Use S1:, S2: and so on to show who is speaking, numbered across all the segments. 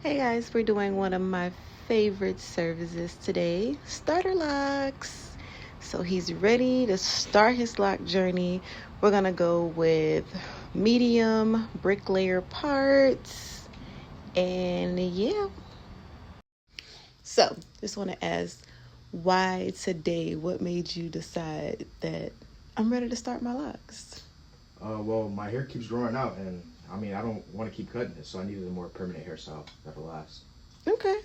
S1: Hey guys, we're doing one of my favorite services today, Starter Locks. So he's ready to start his lock journey. We're gonna go with medium bricklayer parts, and yeah. So just want to ask, why today? What made you decide that I'm ready to start my locks?
S2: Well, my hair keeps growing out, and I don't want to keep cutting it, so I needed a more permanent hairstyle that'll last.
S1: Okay.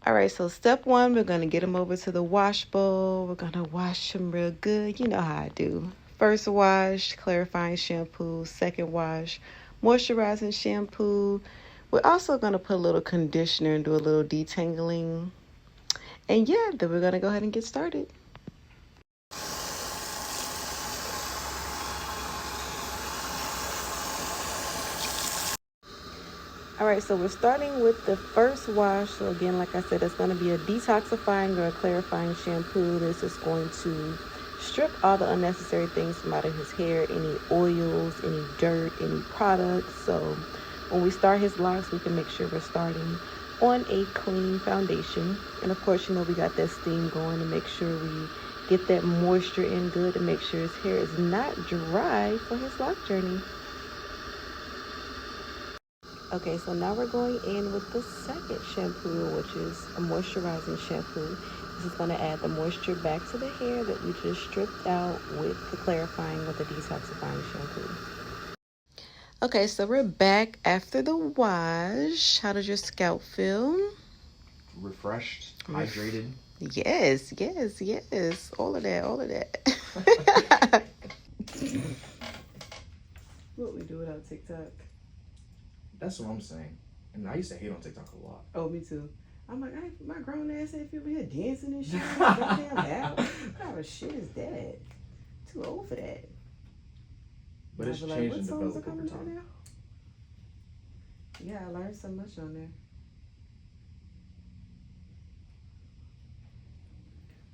S1: All right, so step one, we're going to get him over to the wash bowl. We're going to wash him real good. You know how I do. First wash, clarifying shampoo. Second wash, moisturizing shampoo. We're also going to put a little conditioner and do a little detangling. And yeah, then we're going to go ahead and get started. All right, so we're starting with the first wash. So again, like I said, it's going to be a detoxifying or a clarifying shampoo. This is going to strip all the unnecessary things from out of his hair, any oils, any dirt, any products. So when we start his locks, we can make sure we're starting on a clean foundation. And of course, you know, we got that steam going to make sure we get that moisture in good to make sure his hair is not dry for his lock journey. Okay, so now we're going in with the second shampoo, which is a moisturizing shampoo. This is going to add the moisture back to the hair that we just stripped out with the clarifying or the detoxifying shampoo. Okay, so we're back after the wash. How does your scalp feel?
S2: Refreshed, hydrated.
S1: Yes. All of that. What we do without TikTok?
S2: That's what I'm saying. And I used to hate on TikTok a lot.
S1: Oh, me too. I'm like, my grown ass ain't feel me here dancing and shit. Damn out. What kind of shit is that? Too old for that.
S2: But it's changed and developed over time.
S1: Yeah, I learned so much on there.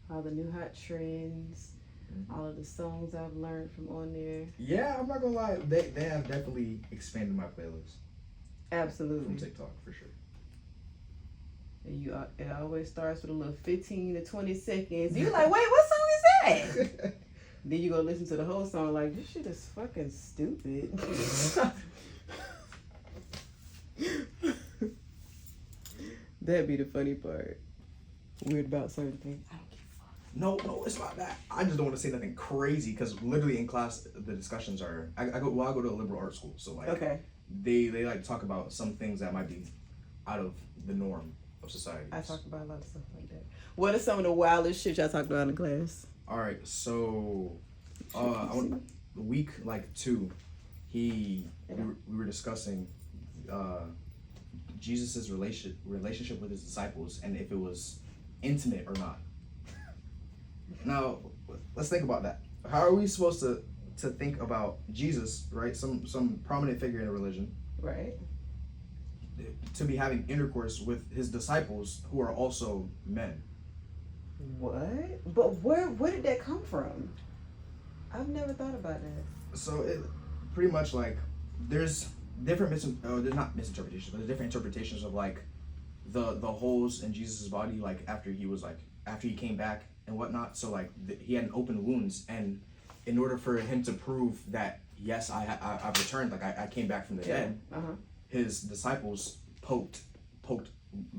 S1: All the new hot trends, all of the songs I've learned from on there.
S2: Yeah, I'm not gonna lie. They have definitely expanded my playlist.
S1: Absolutely.
S2: From TikTok, for sure.
S1: And it always starts with a little 15 to 20 seconds. You're like, wait, what song is that? Then you go listen to the whole song like, this shit is fucking stupid. That'd be the funny part. Weird about certain things. I don't give a fuck.
S2: No, it's not that. I just don't want to say nothing crazy because literally in class the discussions are. I go to a liberal arts school, so like.
S1: Okay.
S2: They like to talk about some things that might be out of the norm of society.
S1: I talk about a lot of stuff like that. What are some of the wildest shit y'all talked about in class?
S2: All right, so week like 2, we were discussing Jesus's relationship with his disciples and if it was intimate or not. Now, let's think about that. How are we supposed to think about Jesus, right? Some prominent figure in a religion,
S1: right?
S2: To be having intercourse with his disciples who are also men.
S1: What? But where did that come from? I've never thought about that.
S2: So it pretty much like there's different there's not misinterpretations, but there's different interpretations of like the holes in Jesus's body, like after he came back and whatnot. So like he had open wounds, and in order for him to prove that yes, I've returned, like I came back from the dead, his disciples poked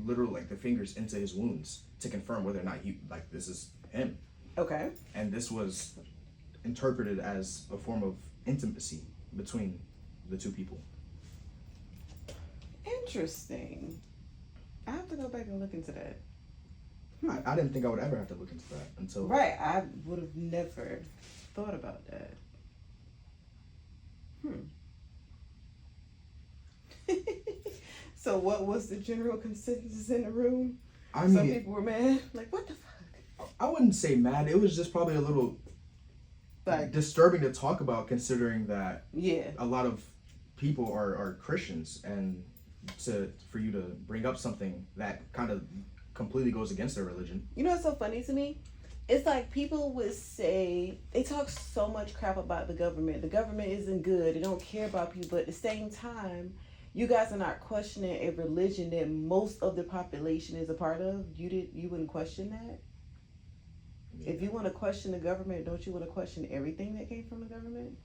S2: literally like the fingers into his wounds to confirm whether or not this is him.
S1: Okay.
S2: And this was interpreted as a form of intimacy between the two people.
S1: Interesting. I have to go back and look into that.
S2: I didn't think I would ever have to look into that until.
S1: Right, I would have never thought about that. So what was the general consensus in the room? Some people were mad. Like, what the fuck?
S2: I wouldn't say mad. It was just probably a little like disturbing to talk about, considering that a lot of people are Christians, and for you to bring up something that kind of completely goes against their religion.
S1: You know what's so funny to me? It's like people would say, they talk so much crap about the government. The government isn't good. They don't care about people. But at the same time, you guys are not questioning a religion that most of the population is a part of. You wouldn't question that?
S2: Yeah.
S1: If you want to question the government, don't you want to question everything that came from the government?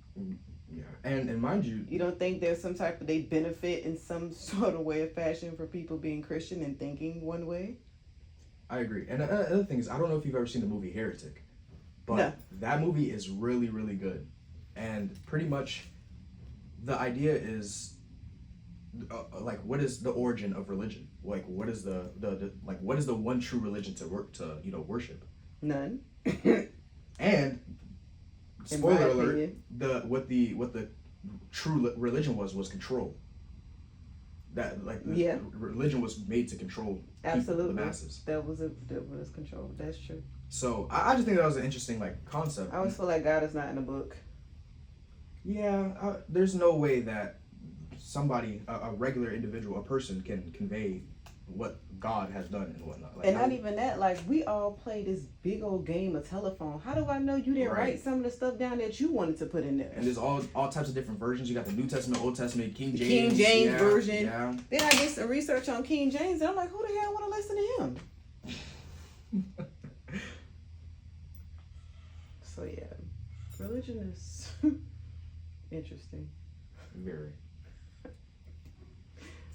S2: Yeah, and mind you,
S1: you don't think there's some type of they benefit in some sort of way of fashion for people being Christian and thinking one way?
S2: I agree. And another thing is, I don't know if you've ever seen the movie Heretic, but
S1: No.
S2: that movie is really, really good. And pretty much the idea is like, what is the origin of religion? Like, what is the like, what is the one true religion to worship?
S1: None.
S2: And
S1: In
S2: spoiler
S1: my
S2: alert,
S1: opinion.
S2: what the true religion was control. That like
S1: Yeah.
S2: religion was made to control
S1: Absolutely.
S2: the masses.
S1: That was control. That's true.
S2: So I just think that was an interesting like concept.
S1: I always feel like God is not in a book.
S2: Yeah, there's no way that somebody, a regular individual, a person, can convey what God has done and whatnot. Like,
S1: and not even that, like, we all play this big old game of telephone. How do I know you didn't write some of the stuff down that you wanted to put in there?
S2: And there's all types of different versions. You got the New Testament, Old Testament, King James.
S1: King James version.
S2: Yeah.
S1: Then I did some research on King James, and I'm like, who the hell want to listen to him? So yeah, religion is interesting.
S2: Very.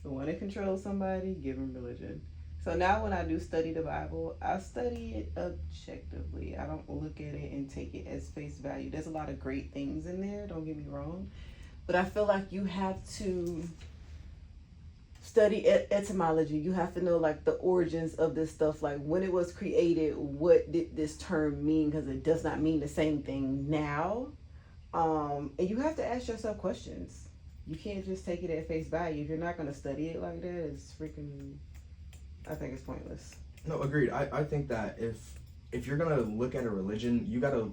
S1: Want to control somebody, give them religion. So now when I do study the Bible, I study it objectively. I don't look at it and take it as face value. There's a lot of great things in there, don't get me wrong. But I feel like you have to study etymology. You have to know like the origins of this stuff. Like when it was created, what did this term mean? Because it does not mean the same thing now. And you have to ask yourself questions. You can't just take it at face value. If you're not going to study it like that, it's freaking, I think it's pointless.
S2: No, agreed. I think that if you're going to look at a religion, you got to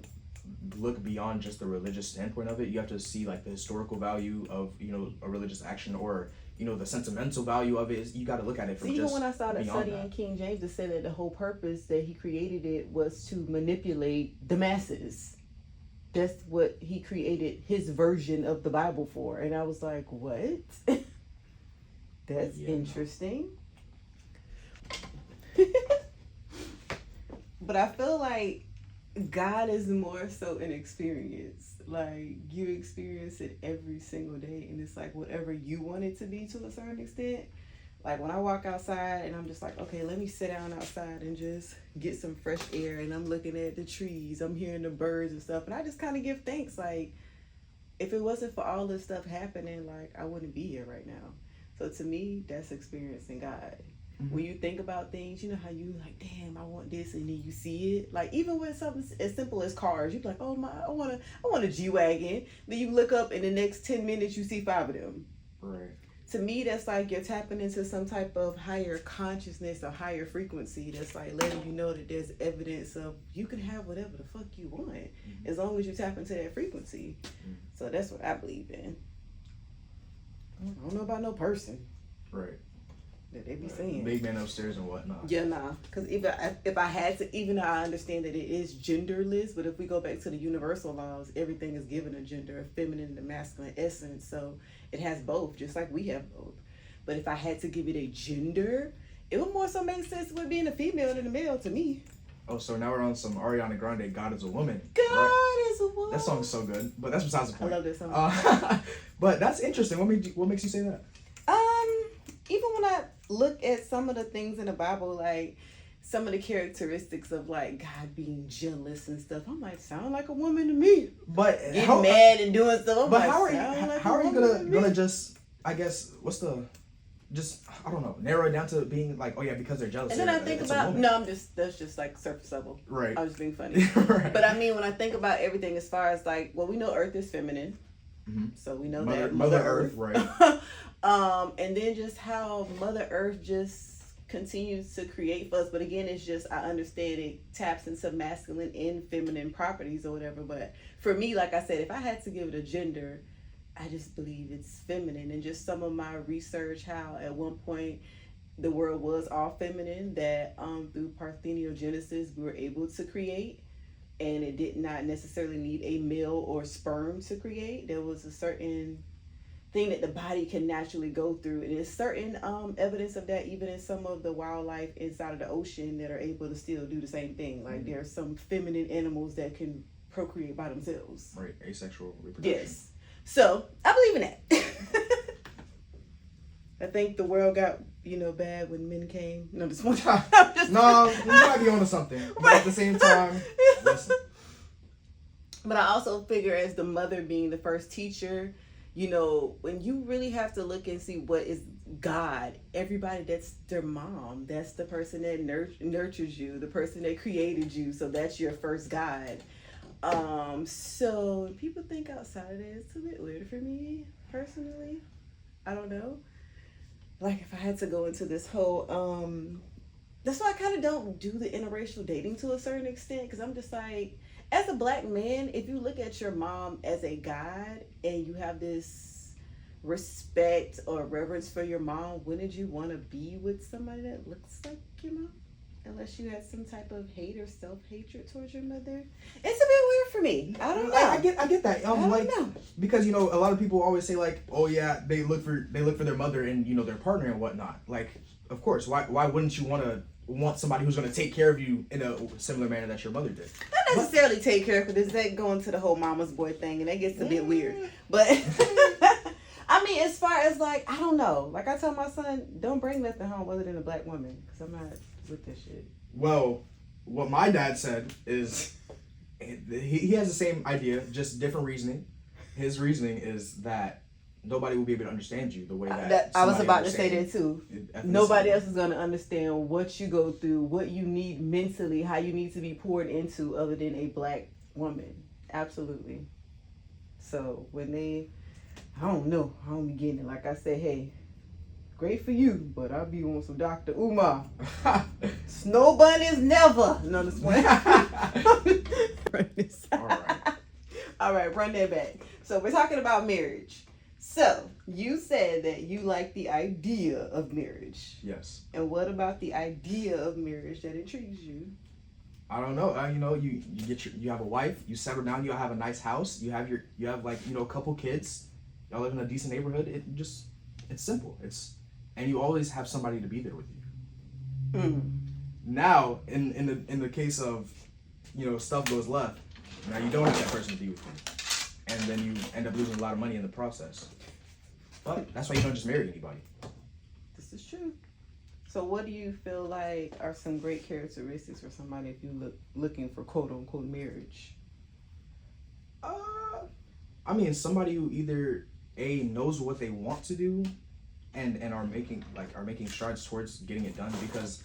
S2: look beyond just the religious standpoint of it. You have to see like the historical value of, a religious action, or, the sentimental value of it. You got to look at it from
S1: even
S2: just
S1: when I started studying
S2: that.
S1: King James, it said that the whole purpose that he created it was to manipulate the masses. That's what he created his version of the Bible for. And I was like, what? That's interesting. But I feel like God is more so an experience. Like, you experience it every single day. And it's like whatever you want it to be to a certain extent. Like when I walk outside and I'm just like, okay, let me sit down outside and just get some fresh air, and I'm looking at the trees, I'm hearing the birds and stuff, and I just kind of give thanks. Like, if it wasn't for all this stuff happening, like, I wouldn't be here right now. So to me, that's experiencing God. Mm-hmm. When you think about things, you know how you like, damn, I want this, and then you see it. Like even with something as simple as cars, you're like, oh my, I want a G-Wagon. Then you look up, in the next 10 minutes, you see 5 of them.
S2: Right.
S1: To me, that's like you're tapping into some type of higher consciousness or higher frequency that's like letting you know that there's evidence of you can have whatever the fuck you want, as long as you tap into that frequency. So that's what I believe in. I don't know about no person.
S2: Right.
S1: That they be saying.
S2: Big man upstairs and whatnot.
S1: Yeah, nah. Because if I had to, even though I understand that it is genderless, but if we go back to the universal laws, everything is given a gender, a feminine and a masculine essence. So it has both, just like we have both. But if I had to give it a gender, it would more so make sense with being a female than a male to me.
S2: Oh, so now we're on some Ariana Grande, God is a Woman.
S1: God is a woman.
S2: That song's so good, but that's besides the point.
S1: I love that song.
S2: But that's interesting. What makes you say that?
S1: Even when I look at some of the things in the Bible, like some of the characteristics of like God being jealous and stuff, I'm like, sound like a woman to me.
S2: But
S1: getting mad and doing stuff. I'm
S2: but
S1: like,
S2: how are you gonna just, I guess, I don't know, narrow it down to being like, oh yeah, because they're jealous.
S1: And then I think about, that's just like surface level.
S2: Right.
S1: I was being funny.
S2: Right.
S1: But I mean, when I think about everything as far as like, well, we know Earth is feminine.
S2: Mm-hmm.
S1: So we know
S2: Mother Earth, right.
S1: And then just how Mother Earth just continues to create for us. But again, it's just, I understand it taps into masculine and feminine properties or whatever. But for me, like I said, if I had to give it a gender, I just believe it's feminine. And just some of my research, how at one point the world was all feminine, that through parthenogenesis we were able to create. And it did not necessarily need a male or sperm to create. There was a certain
S3: thing that the body can naturally go through. And there's certain evidence of that even in some of the wildlife inside of the ocean that are able to still do the same thing. Like there are some feminine animals that can procreate by themselves.
S2: Right, asexual reproduction.
S3: Yes. So I believe in that. I think the world got, bad when men came. No, just one time.
S2: No, you might be onto something. But at the same time, listen.
S3: But I also figure as the mother being the first teacher, when you really have to look and see what is God, everybody, that's their mom. That's the person that nurtures you, the person that created you. So that's your first God. So people think outside of that, it's a bit weird for me, personally. I don't know. Like if I had to go into this whole, that's why I kind of don't do the interracial dating to a certain extent. Because I'm just like, as a black man, if you look at your mom as a god and you have this respect or reverence for your mom, wouldn't you want to be with somebody that looks like your mom? Unless you had some type of hate or self-hatred towards your mother. It's a bit weird for me. I don't know.
S2: I get that.
S3: I don't know.
S2: Because a lot of people always say like, oh yeah, they look for their mother and their partner and whatnot. Like, of course, why wouldn't you want somebody who's gonna take care of you in a similar manner that your mother did?
S3: Not necessarily take care of it. Is that going to the whole mama's boy thing, and that gets a bit weird. But I mean, as far as like, I don't know. Like I tell my son, don't bring nothing home other than a black woman, because I'm not with this shit.
S2: Well, what my dad said is he has the same idea, just different reasoning. His reasoning is that nobody will be able to understand you the way that
S3: I was about to say that too. Nobody else is going to understand what you go through, what you need mentally, how you need to be poured into other than a black woman. Absolutely. So when I don't be getting it. Like I said, hey, great for you, but I'll be on some Dr. Umar. Snow bunnies never. No, this one. All right, run that back. So we're talking about marriage. So you said that you like the idea of marriage.
S2: Yes.
S3: And what about the idea of marriage that intrigues you?
S2: I don't know. You have a wife. You settle down. You have a nice house. You have a couple kids. Y'all live in a decent neighborhood. It's simple. And you always have somebody to be there with you.
S3: Mm.
S2: Now, in the case of, stuff goes left. Now you don't have that person to be with you, and then you end up losing a lot of money in the process. But that's why you don't just marry anybody.
S3: This is true. So, what do you feel like are some great characteristics for somebody if you looking for quote unquote marriage?
S2: I mean, somebody who either knows what they want to do, and are making strides towards getting it done, because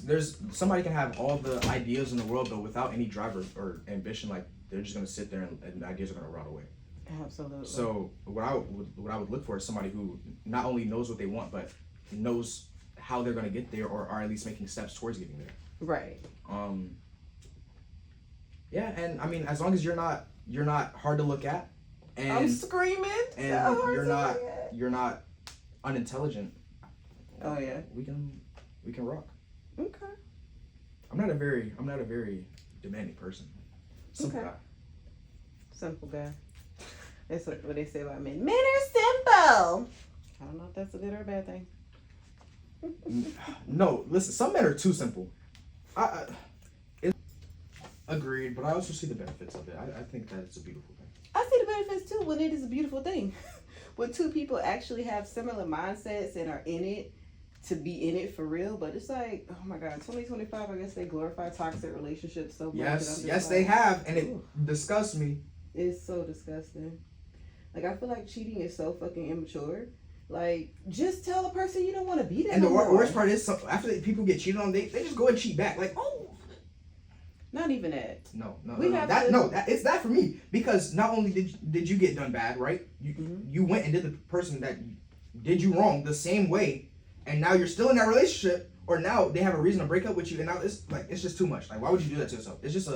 S2: there's somebody can have all the ideas in the world, but without any drive or ambition, like they're just gonna sit there and the ideas are gonna rot away.
S3: Absolutely.
S2: So what I would look for is somebody who not only knows what they want, but knows how they're gonna get there, or are at least making steps towards getting there.
S3: Right.
S2: Yeah, and I mean, as long as you're not hard to look at, and
S3: I'm screaming,
S2: and you're not unintelligent.
S3: Oh yeah.
S2: We can rock.
S3: Okay.
S2: I'm not a very demanding person. Simple guy.
S3: Simple guy. That's what they say about men. Men are simple. I don't know if that's a good or a bad thing.
S2: No, listen. Some men are too simple. Agreed, but I also see the benefits of it. I think that it's a beautiful thing.
S3: I see the benefits too when it is a beautiful thing. When two people actually have similar mindsets and are in it to be in it for real. But it's like, oh my God, 2025, I guess they glorify toxic relationships so much.
S2: Yes, they have, and it disgusts me.
S3: It's so disgusting. Like, I feel like cheating is so fucking immature. Like, just tell a person you don't want to be there.
S2: And the worst part is, after people get cheated on, they just go and cheat back. Like, oh.
S3: Not even that.
S2: No. It's that for me, because not only did you get done bad, right? You went and did the person that did you wrong the same way, and now you're still in that relationship, or now they have a reason to break up with you, and now it's just too much. Like, why would you do that to yourself? It's just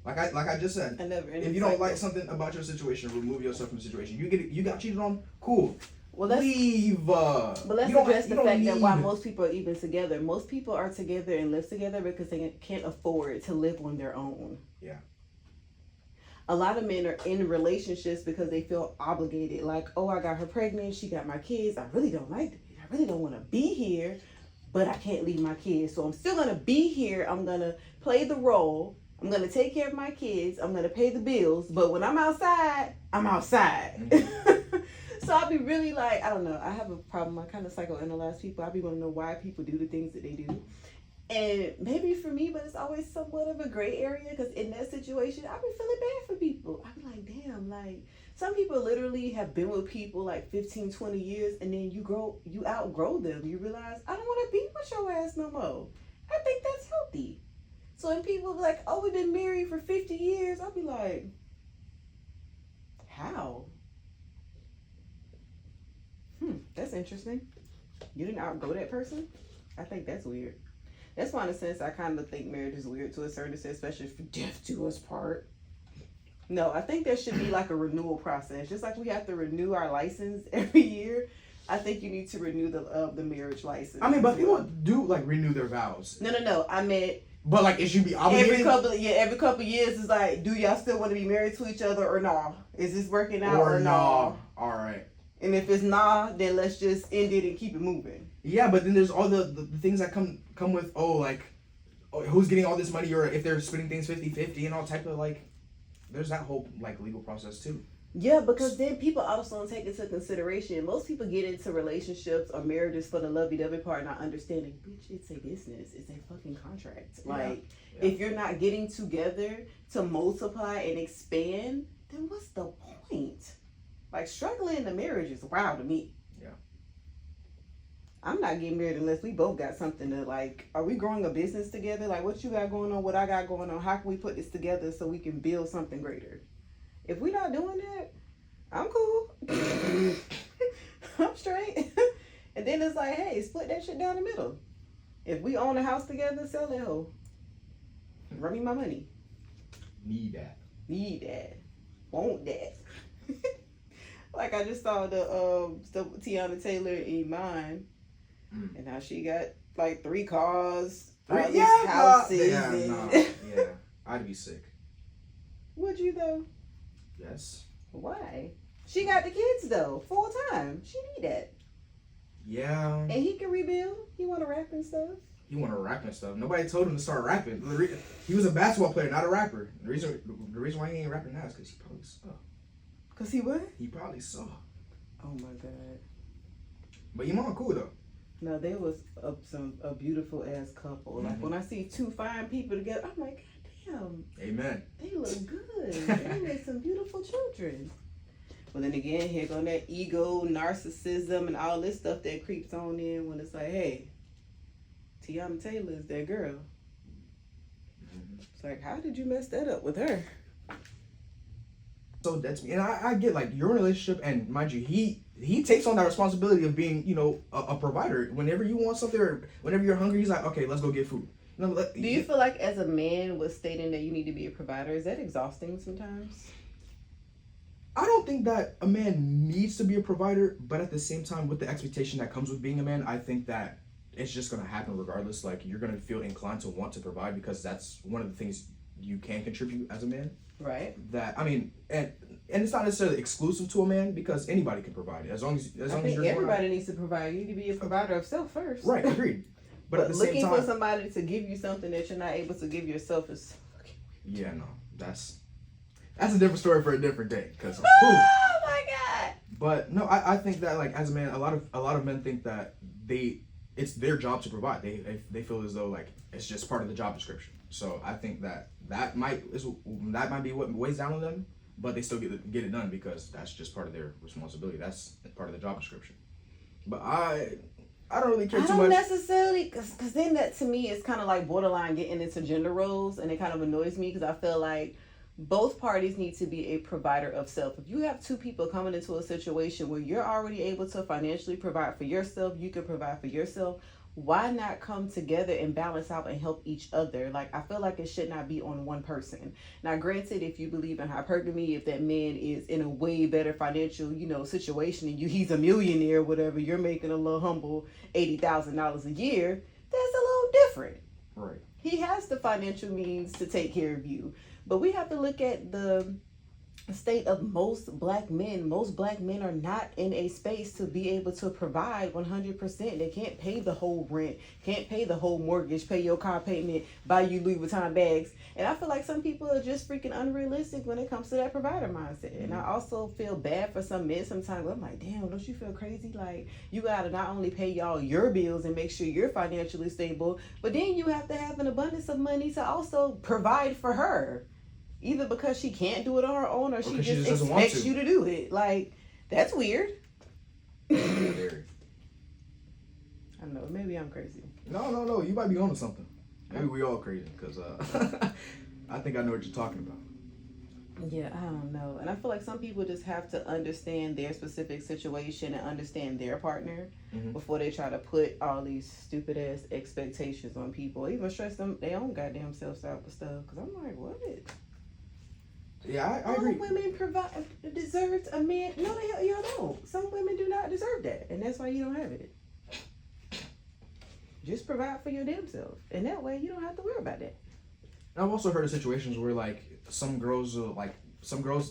S2: like I just said. If you don't like something about your situation, remove yourself from the situation. You got cheated on, cool.
S3: Well, leave. But let's address the fact that why most people are even together. Most people are together and live together because they can't afford to live on their own.
S2: Yeah.
S3: a lot of men are in relationships because they feel obligated. Like, oh, I got her pregnant. She got my kids. I really don't like it. I really don't want to be here, but I can't leave my kids. So I'm still going to be here. I'm going to play the role. I'm going to take care of my kids. I'm going to pay the bills. But when I'm outside, I'm outside. Mm-hmm. So I'll be really like, I don't know. I have a problem. I kind of psychoanalyze people. I be want to know why people do the things that they do. And maybe for me, but it's always somewhat of a gray area, because in that situation, I be feeling bad for people. I be like, damn, like some people literally have been with people like 15, 20 years, and then you outgrow them. You realize, I don't want to be with your ass no more. I think that's healthy. So when people be like, oh, we've been married for 50 years, I'll be like, how? That's interesting. You didn't outgrow that person? I think that's weird. That's why, in a sense, I kind of think marriage is weird to a certain extent, especially for death do us part. No, I think there should be like a renewal process. Just like we have to renew our license every year, I think you need to renew the marriage license.
S2: I mean, but people do like renew their vows.
S3: No. I meant.
S2: But like, it should be obligated.
S3: Every couple of years is like, do y'all still want to be married to each other or nah? Is this working out or nah?
S2: All right.
S3: And if it's nah, then let's just end it and keep it moving.
S2: Yeah, but then there's all the things that come with, who's getting all this money, or if they're splitting things 50-50 and all type of like, there's that whole like legal process too.
S3: Yeah, because then people also don't take into consideration. Most people get into relationships or marriages for the lovey-dovey part, not understanding, bitch, it's a business. It's a fucking contract. Yeah. If you're not getting together to multiply and expand, then what's the point? Like, struggling in the marriage is wild to me.
S2: Yeah.
S3: I'm not getting married unless we both got something to, like, are we growing a business together? Like, what you got going on, what I got going on, how can we put this together so we can build something greater? If we're not doing that, I'm cool. I'm straight. And then it's like, hey, split that shit down the middle. If we own a house together, sell that hoe. Run me my money.
S2: Need that.
S3: Want that. Like, I just saw the stuff with Tiana Taylor in Iman, and how she got like 3 cars, houses.
S2: Yeah, I'd be sick.
S3: Would you though?
S2: Yes.
S3: Why? She got the kids though, full time. She need that.
S2: Yeah.
S3: And he can rebuild. He want to rap and stuff.
S2: He want to rap and stuff. Nobody told him to start rapping. He was a basketball player, not a rapper. The reason why he ain't rapping now is because he probably sucked.
S3: Cause he what?
S2: He probably saw.
S3: Oh my god.
S2: But your mom cool though.
S3: No, there was a beautiful ass couple. Mm-hmm. Like when I see 2 fine people together, I'm like, god damn.
S2: Amen.
S3: They look good. They made some beautiful children. But then again, here go that ego, narcissism, and all this stuff that creeps on in when it's like, hey, Tiana Taylor is that girl. Mm-hmm. It's like, how did you mess that up with her?
S2: So that's me, and I get like you're in a relationship, and mind you, he takes on that responsibility of being, a provider. Whenever you want something, or whenever you're hungry, he's like, okay, let's go get food.
S3: Do you feel like as a man with stating that you need to be a provider, is that exhausting sometimes?
S2: I don't think that a man needs to be a provider, but at the same time, with the expectation that comes with being a man, I think that it's just gonna happen regardless. Like, you're gonna feel inclined to want to provide because that's one of the things you can contribute as a man.
S3: Right.
S2: That, I mean, and it's not necessarily exclusive to a man because anybody can provide it as long as you're
S3: everybody needs to provide. You need to be a provider of self first.
S2: Right. Agreed. But at the same time,
S3: looking for somebody to give you something that you're not able to give yourself is fucking weird.
S2: Yeah, no, that's a different story for a different day. Cause
S3: oh my god.
S2: But no, I think that like as a man, a lot of men think that it's their job to provide. They feel as though like it's just part of the job description. So I think that might be what weighs down on them, but they still get it done because that's just part of their responsibility. That's part of the job description. But I don't really care too much. I don't
S3: necessarily, because then that to me is kind of like borderline getting into gender roles, and it kind of annoys me because I feel like both parties need to be a provider of self. If you have 2 people coming into a situation where you're already able to financially provide for yourself, you can provide for yourself, why not come together and balance out and help each other? Like, I feel like it should not be on one person. Now, granted, if you believe in hypergamy, if that man is in a way better financial, situation and he's a millionaire, whatever, you're making a little humble $80,000 a year, that's a little different.
S2: Right.
S3: He has the financial means to take care of you. But we have to look at the state of most black men. Most black men are not in a space to be able to provide 100%. They can't pay the whole rent, can't pay the whole mortgage, pay your car payment, buy you Louis Vuitton bags. And I feel like some people are just freaking unrealistic when it comes to that provider mindset. And I also feel bad for some men sometimes. I'm like, damn, don't you feel crazy? Like, you gotta not only pay y'all your bills and make sure you're financially stable, but then you have to have an abundance of money to also provide for her. Either because she can't do it on her own, or she just expects you to do it. Like, that's weird. I don't know. Maybe I'm crazy.
S2: No. You might be onto something. Maybe we all crazy, because I think I know what you're talking about.
S3: Yeah, I don't know. And I feel like some people just have to understand their specific situation and understand their partner before they try to put all these stupid ass expectations on people. Even stress them their own goddamn selves out with stuff. Because I'm like, what?
S2: Yeah, I agree.
S3: All women deserve a man. No, the hell y'all don't. Some women do not deserve that, and that's why you don't have it. Just provide for your damn self, and that way you don't have to worry about that.
S2: I've also heard of situations where like some girls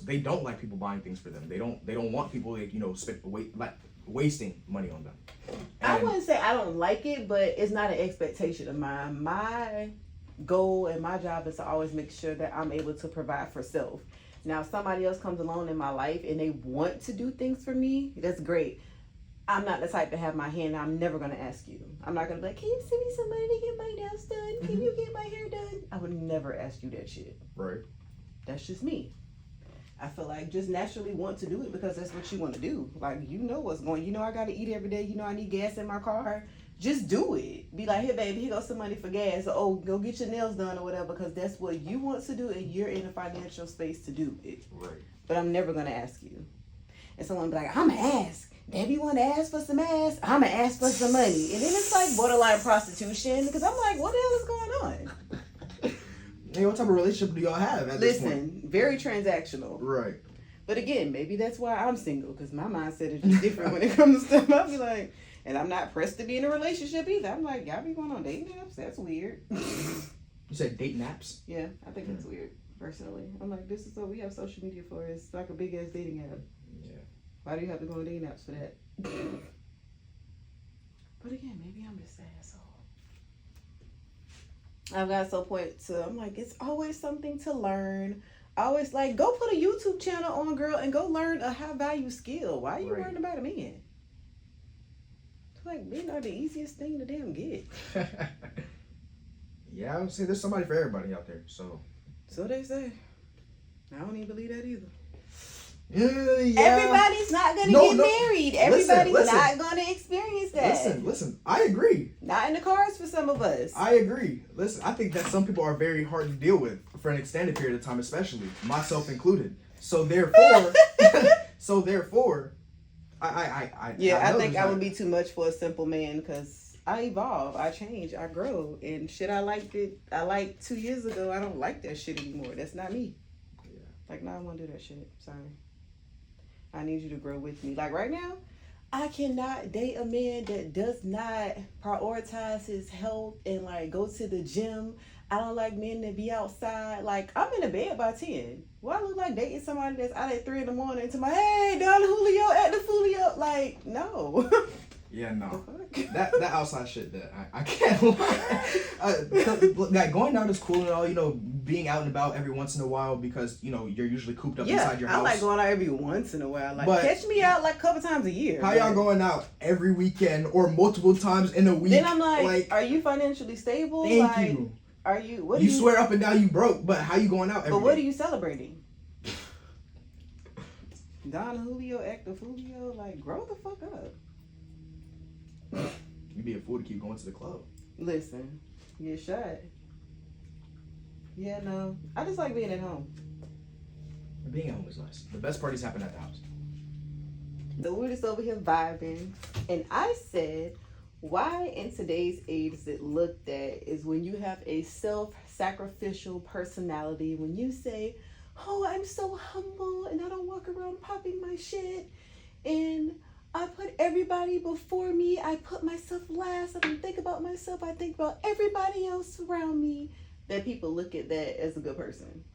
S2: they don't like people buying things for them. They don't want people wasting money on them. And
S3: I wouldn't say I don't like it, but it's not an expectation of mine. My goal and my job is to always make sure that I'm able to provide for self. Now, if somebody else comes along in my life and they want to do things for me, that's great. I'm not the type to have my hand. I'm never going to ask you. I'm not going to be like, can you send me some money to get my nails done? Can you get my hair done? I would never ask you that shit.
S2: Right.
S3: That's just me. I feel like just naturally want to do it because that's what you want to do. Like, you know what's going. You know I got to eat every day. You know I need gas in my car. Just do it. Be like, hey, baby, here goes some money for gas. Or, oh, go get your nails done or whatever, because that's what you want to do and you're in a financial space to do it.
S2: Right.
S3: But I'm never going to ask you. And someone be like, I'm going to ask. Baby, you want to ask for some ass? I'm going to ask for some money. And then it's like borderline prostitution, because I'm like, what the hell is going on?
S2: Hey, what type of relationship do y'all have at this point?
S3: Listen, very transactional.
S2: Right.
S3: But again, maybe that's why I'm single, because my mindset is just different when it comes to stuff. I'll be like, and I'm not pressed to be in a relationship either. I'm like, y'all be going on dating apps? That's weird.
S2: You said dating apps?
S3: Yeah, I think that's weird, personally. I'm like, this is what we have social media for. It's like a big ass dating app.
S2: Yeah.
S3: Why do you have to go on dating apps for that? But again, maybe I'm just an asshole. I've got so point to, I'm like, it's always something to learn. Always like, go put a YouTube channel on, girl, and go learn a high value skill. Why are you worrying about a man? Like, men are the easiest thing to damn get.
S2: Yeah, I would say there's somebody for everybody out there. So
S3: they say. I don't even believe that either.
S2: Yeah.
S3: Everybody's not gonna get married. Everybody's not gonna experience that.
S2: Listen. I agree.
S3: Not in the cards for some of us.
S2: I agree. Listen, I think that some people are very hard to deal with for an extended period of time, especially myself included. So therefore, I
S3: think I would be too much for a simple man, because I evolve, I change, I grow, and shit I liked 2 years ago, I don't like that shit anymore. That's not me.
S2: Yeah.
S3: Like, no, I won't do that shit. Sorry. I need you to grow with me. Like, right now, I cannot date a man that does not prioritize his health and like go to the gym. I don't like men that be outside. Like, I'm in the bed by 10. Well, I look like dating somebody that's out at 3 a.m. to my, hey, Don Julio at the Fulio. Like, no.
S2: Yeah, no. That outside shit, that I can't lie. Like, going out is cool and all, being out and about every once in a while, because, you're usually cooped up inside your house.
S3: I like going out every once in a while. Like, but catch me out like a couple times a year.
S2: How y'all going out every weekend or multiple times in a week?
S3: Then I'm like, are you financially stable?
S2: Thank you.
S3: Are you?
S2: You swear up and down you broke, but how you going out every day?
S3: But what are you celebrating? Don Julio, Actor Julio, like, grow the fuck up.
S2: You be a fool to keep going to the club.
S3: Listen, get shot. Yeah, no. I just like being at home.
S2: Being at home is nice. The best parties happen at the house.
S3: So we're just over here vibing. And I said, why in today's age is it looked at is when you have a self-sacrificial personality, when you say, oh, I'm so humble and I don't walk around popping my shit and I put everybody before me. I put myself last. I don't think about myself. I think about everybody else around me. That people look at that as a good person.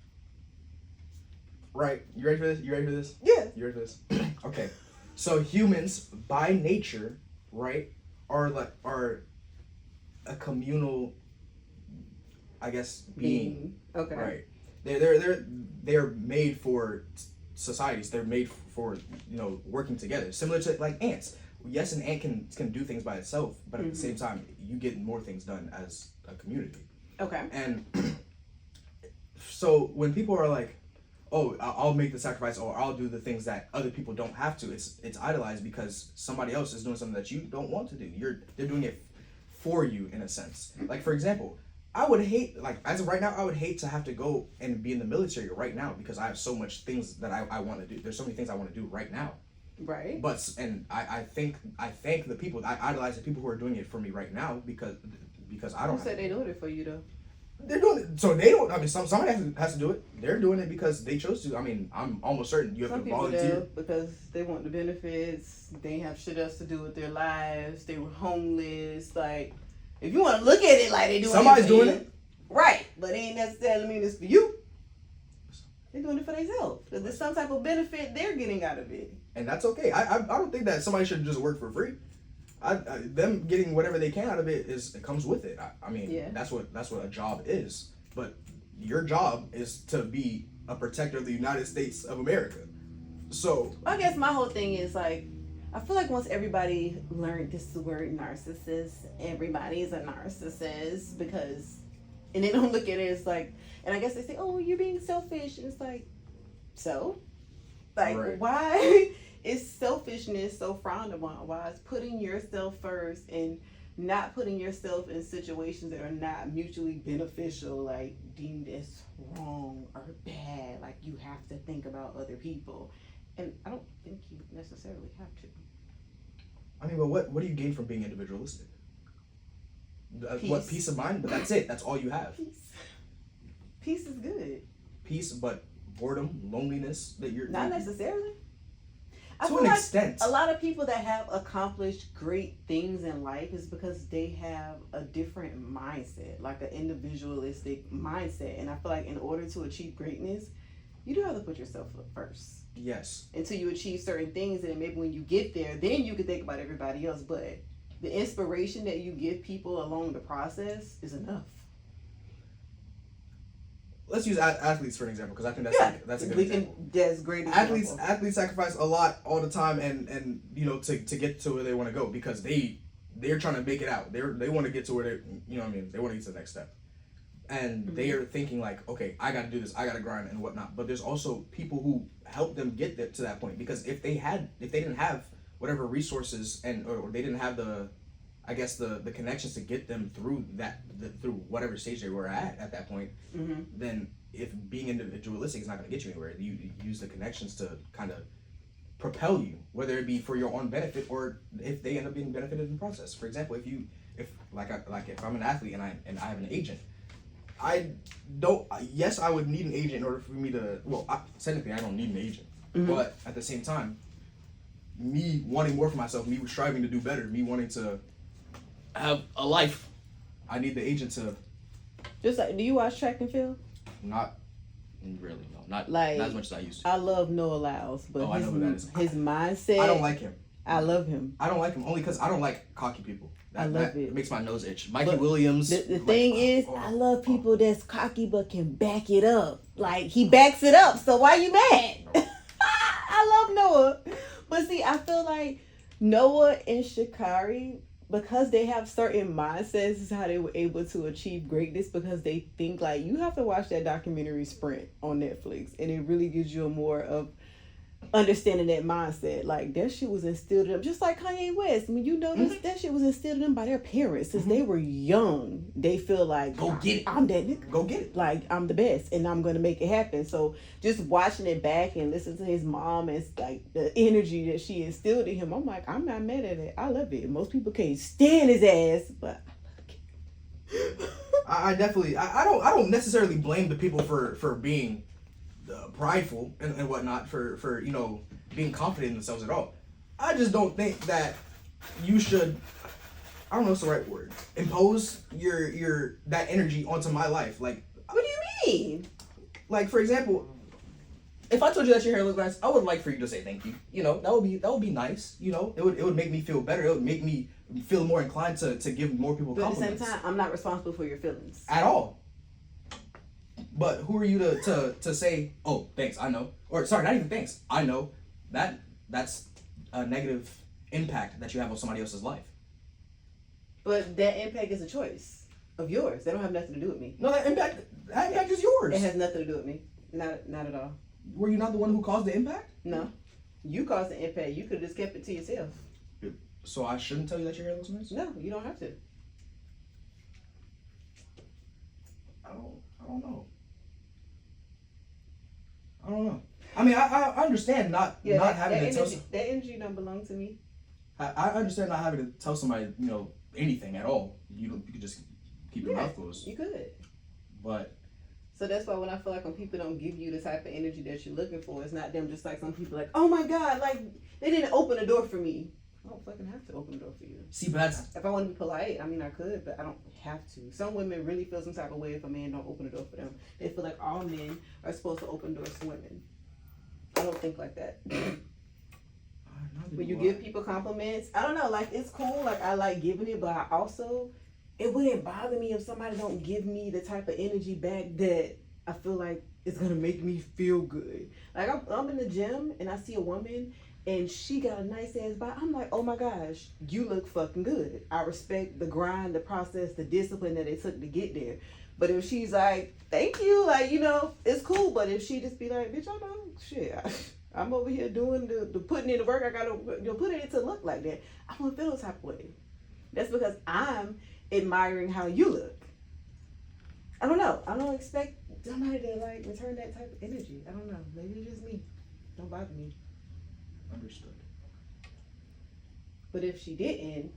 S2: Right. You ready for this? You ready for this?
S3: Yeah.
S2: You ready for this? Okay. So humans, by nature, right, are a communal, I guess, being.
S3: Okay.
S2: Right. They're made for societies. They're made for working together. Similar to like ants. Yes, an ant can do things by itself, but at the same time, you get more things done as a community.
S3: Okay.
S2: And so when people are like, "Oh, I'll make the sacrifice," or "I'll do the things that other people don't have to," it's idolized because somebody else is doing something that you don't want to do. They're doing it for you in a sense. Like for example, I would hate, like as of right now, I would hate to have to go and be in the military right now because I have so much things that I want to do. There's so many things I want to do right now.
S3: Right.
S2: But I thank the people. I idolize the people who are doing it for me right now because I don't.
S3: Who said they doing it for you though?
S2: They're doing it, so they don't. I mean, somebody has to do it. They're doing it because they chose to. I mean, I'm almost certain you have
S3: Some
S2: to
S3: people
S2: volunteer.
S3: do because they want the benefits. They ain't have shit else to do with their lives. They were homeless. Like, if you want to look at it like they doing
S2: Somebody's
S3: it,
S2: doing it,
S3: right? But it ain't necessarily mean it's for you. They're doing it for themselves because there's some type of benefit they're getting out of it,
S2: and that's okay. I don't think that somebody should just work for free. Them getting whatever they can out of it comes with it. I mean,
S3: yeah.
S2: that's what a job is. But your job is to be a protector of the United States of America. So
S3: I guess my whole thing is like, I feel like once everybody learned this word narcissist, everybody is a narcissist because, and they don't look at it as like, and I guess they say, oh, you're being selfish, and it's like, so, like,
S2: right.
S3: Why? Is selfishness so frowned upon? Why is putting yourself first and not putting yourself in situations that are not mutually beneficial, like deemed as wrong or bad? Like you have to think about other people, and I don't think you necessarily have to.
S2: I mean, but what do you gain from being individualistic? What, peace of mind? But that's it. That's all you have.
S3: Peace is good.
S2: Peace, but boredom, loneliness.
S3: Not necessarily. I
S2: to
S3: feel
S2: an
S3: like
S2: extent.
S3: A lot of people that have accomplished great things in life is because they have a different mindset, like an individualistic mindset. And I feel like in order to achieve greatness, you do have to put yourself up first.
S2: Yes.
S3: Until you achieve certain things, and maybe when you get there, then you can think about everybody else. But the inspiration that you give people along the process is enough.
S2: Let's use athletes for an example, because I think that's a good example.
S3: That's great.
S2: Athletes sacrifice a lot all the time, and to get to where they want to go, because they're trying to make it out. They want to get to where they what I mean. They want to get to the next step, and they are thinking like, okay, I got to do this, I got to grind and whatnot. But there's also people who help them get there to that point, because if they didn't have whatever resources or they didn't have the connections to get them through through whatever stage they were at that point, then if being individualistic is not going to get you anywhere, you use the connections to kind of propel you, whether it be for your own benefit or if they end up being benefited in the process. For example, if I'm an athlete and I have an agent, I would need an agent in order for me to, technically I don't need an agent, but at the same time, me wanting more for myself, me striving to do better, me wanting to have a life, I need the agent to.
S3: Just like, do you watch track and field?
S2: Not really, no. Not as much as I used to.
S3: I love Noah Lyles, but
S2: I know who that is.
S3: His mindset.
S2: I don't like him.
S3: I love him.
S2: I don't like him only because I don't like cocky people. That makes my nose itch. Mikey
S3: but
S2: Williams.
S3: The thing is, I love people that's cocky but can back it up. Like, he backs it up, so why you mad? No. I love Noah. But see, I feel like Noah and Sha'Carri, because they have certain mindsets, is how they were able to achieve greatness, because they think like, you have to watch that documentary Sprint on Netflix, and it really gives you a more of understanding that mindset. Like, that shit was instilled in them, just like Kanye West. I mean, you notice that shit was instilled in them by their parents since they were young. They feel like,
S2: go get it.
S3: I'm that nigga.
S2: Go get it.
S3: Like, I'm the best, and I'm gonna make it happen. So just watching it back and listening to his mom and like the energy that she instilled in him, I'm like, I'm not mad at it. I love it. Most people can't stand his ass, but
S2: I definitely I don't necessarily blame the people for being prideful and whatnot, for being confident in themselves at all. I just don't think that you should, I don't know what's the right word, impose your that energy onto my life. Like,
S3: what do you mean?
S2: Like, for example, if I told you that your hair looked nice, I would like for you to say thank you. You know, that would be nice. You know, it would make me feel better. It would make me feel more inclined to give more people
S3: But
S2: compliments.
S3: at the same time, I'm not responsible for your feelings
S2: At all. But who are you to say, oh, thanks, I know. Or sorry, not even thanks, I know. That's a negative impact that you have on somebody else's life.
S3: But that impact is a choice of yours. They don't have nothing to do with me.
S2: No, that impact is yours.
S3: It has nothing to do with me. Not at all.
S2: Were you not the one who caused the impact?
S3: No. You caused the impact. You could have just kept it to yourself.
S2: So I shouldn't tell you that your hair looks nice?
S3: No, you don't have to.
S2: I don't know. I don't know. I mean, I understand not having to tell.
S3: That energy don't belong to me.
S2: I understand not having to tell somebody, you know, anything at all. You could just keep your mouth closed.
S3: You could.
S2: But
S3: so that's why when I feel like when people don't give you the type of energy that you're looking for, it's not them. Just like some people like, oh my God, like they didn't open the door for me. I don't fucking have to open the door for you.
S2: See, but that's
S3: if I want to be polite, I mean I could, but I don't have to. Some women really feel some type of way if a man don't open the door for them. They feel like all men are supposed to open doors to women. I don't think like that. When you give people compliments, I don't know, like it's cool, like I like giving it, but I also, it wouldn't bother me if somebody don't give me the type of energy back that I feel like it's gonna make me feel good. Like I'm in the gym and I see a woman and she got a nice ass body. I'm like, oh my gosh, you look fucking good. I respect the grind, the process, the discipline that it took to get there. But if she's like, thank you, like, you know, it's cool. But if she just be like, bitch, I know, shit, I'm over here doing the putting in the work. I gotta put it in to look like that. I won't feel the type of way. That's because I'm admiring how you look. I don't know. I don't expect somebody to like return that type of energy. I don't know. Maybe it's just me. Don't bother me.
S2: understood.
S3: But if she didn't,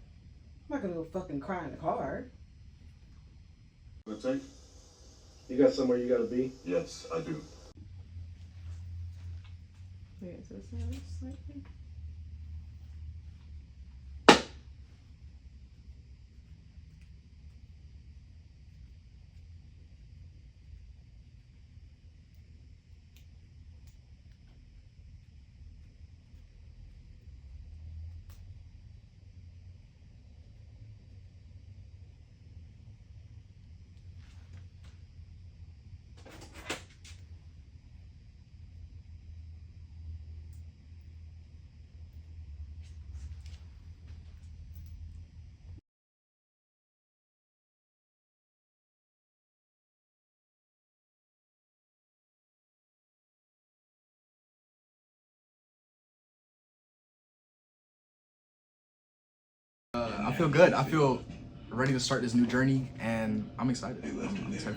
S3: I'm not gonna go fucking cry in the car.
S4: Wanna take? You got somewhere you gotta be?
S5: Yes, I do.
S3: Wait, so it's not slightly.
S2: I feel good. I feel ready to start this new journey, and I'm excited. I'm excited.